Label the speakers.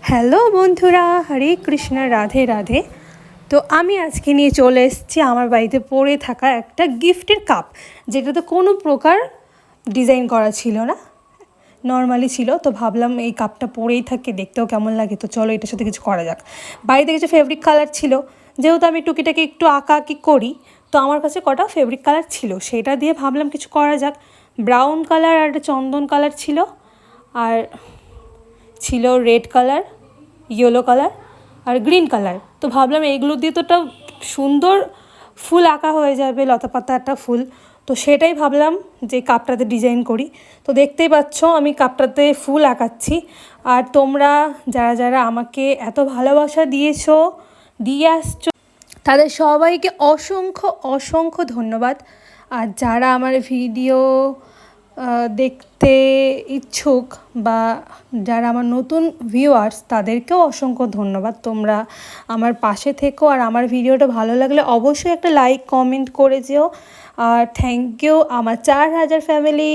Speaker 1: Hello বন্ধুরা, হরে কৃষ্ণ, রাধে রাধে। তো আমি আজকে নিয়ে চলে এসেছি আমার বাড়িতে পড়ে থাকা একটা গিফটের কাপ, যেটাতে কোনো প্রকার ডিজাইন করা ছিল না, নর্মালি ছিল। তো ভাবলাম এই কাপটা পরেই থাকে, দেখতেও কেমন লাগে, তো চলো এটার সাথে কিছু করা যাক। বাড়িতে কিছু ফেব্রিক কালার ছিল, যেহেতু আমি টুকিটাকি একটু আঁকি করি, তো আমার কাছে কটা ফেব্রিক কালার ছিল, সেটা দিয়ে ভাবলাম কিছু করা যাক। ব্রাউন কালার আর একটা চন্দন কালার ছিল, আর ছিল রেড কালার, ইয়েলো কালার আর গ্রিন কালার। তো ভাবলাম এইগুলো দিয়ে তো একটা সুন্দর ফুল আঁকা হয়ে যাবে, লতা পাতা একটা ফুল। তো সেটাই ভাবলাম যে কাপটাতে ডিজাইন করি। তো দেখতেই পাচ্ছ আমি কাপটাতে ফুল আঁকাচ্ছি। আর তোমরা যারা যারা আমাকে এত ভালোবাসা দিয়ে আসছো, তাদের সবাইকে অসংখ্য অসংখ্য ধন্যবাদ। আর যারা আমার ভিডিও দেখতে ইচ্ছুক বা যারা আমার নতুন ভিউয়ার্স, তাদেরকেও অসংখ্য ধন্যবাদ। তোমরা আমার পাশে থেকো, আর আমার ভিডিওটা ভালো লাগলে অবশ্যই একটা লাইক কমেন্ট করে যেও। আর থ্যাংক ইউ আমার 4000 ফ্যামিলি।